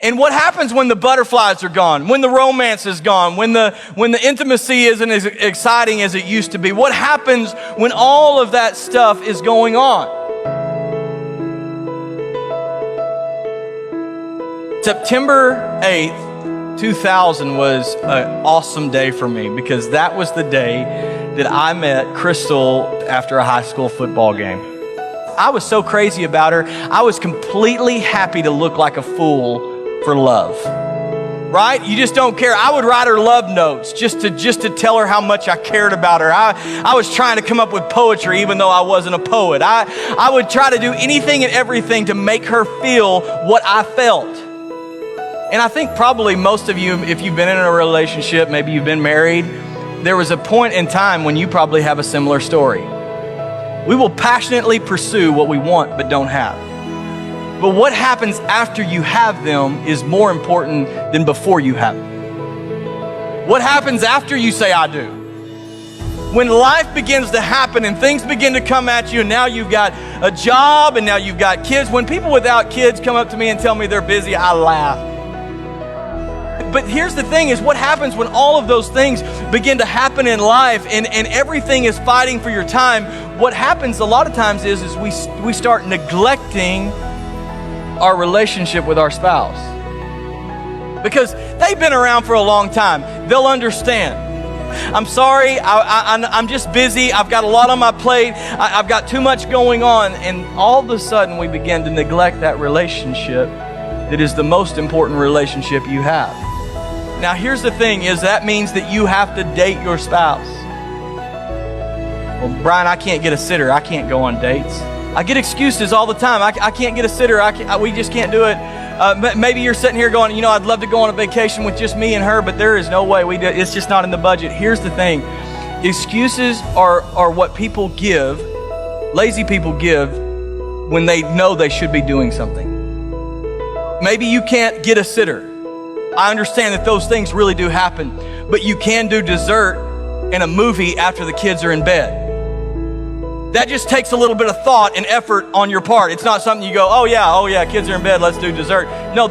And what happens when the butterflies are gone, when the romance is gone, when the intimacy isn't as exciting as it used to be? What happens when all of that stuff is going on? September 8th, 2000 was an awesome day for me because that was the day that I met Crystal after a high school football game. I was so crazy about her. I was completely happy to look like a fool for love, right? You just don't care. I would write her love notes just to tell her how much I cared about her. I was trying to come up with poetry even though I wasn't a poet. I would try to do anything and everything to make her feel what I felt. And I think probably most of you, if you've been in a relationship, maybe you've been married, there was a point in time when you probably have a similar story. We will passionately pursue what we want but don't have. But what happens after you have them is more important than before you have them. What happens after you say, I do? When life begins to happen and things begin to come at you, and now you've got a job and now you've got kids. When people without kids come up to me and tell me they're busy, I laugh. But here's the thing is what happens when all of those things begin to happen in life and everything is fighting for your time. What happens a lot of times is we start neglecting our relationship with our spouse. Because they've been around for a long time. They'll understand. I'm sorry, I'm just busy. I've got a lot on my plate. I've got too much going on. And all of a sudden we begin to neglect that relationship that is the most important relationship you have. Now here's the thing is that means that you have to date your spouse. Well, Brian, I can't get a sitter. I can't go on dates. I get excuses all the time. I can't get a sitter. We just can't do it. Maybe you're sitting here going, I'd love to go on a vacation with just me and her, but there is no way we do. It's just not in the budget. Here's the thing. Excuses are what people give, lazy people give, when they know they should be doing something. Maybe you can't get a sitter. I understand that those things really do happen, but you can do dessert and a movie after the kids are in bed. That just takes a little bit of thought and effort on your part. It's not something you go, oh yeah, kids are in bed, let's do dessert. No,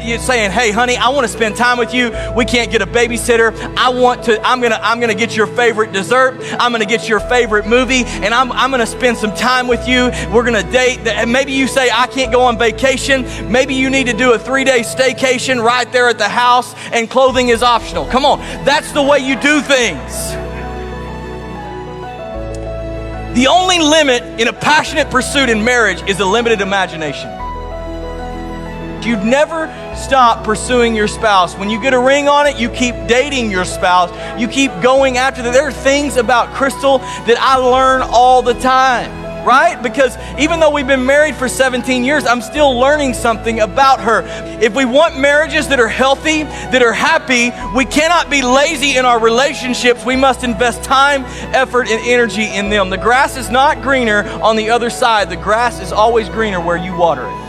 you're saying, hey honey, I want to spend time with you. We can't get a babysitter. I'm gonna get your favorite dessert. I'm gonna get your favorite movie, and I'm gonna spend some time with you. We're gonna date. And maybe you say, I can't go on vacation. Maybe you need to do a 3-day staycation right there at the house, and clothing is optional. Come on, that's the way you do things. The only limit in a passionate pursuit in marriage is a limited imagination. You never stop pursuing your spouse. When you get a ring on it, you keep dating your spouse. You keep going after them. There are things about Crystal that I learn all the time. Right? Because even though we've been married for 17 years, I'm still learning something about her. If we want marriages that are healthy, that are happy, we cannot be lazy in our relationships. We must invest time, effort, and energy in them. The grass is not greener on the other side. The grass is always greener where you water it.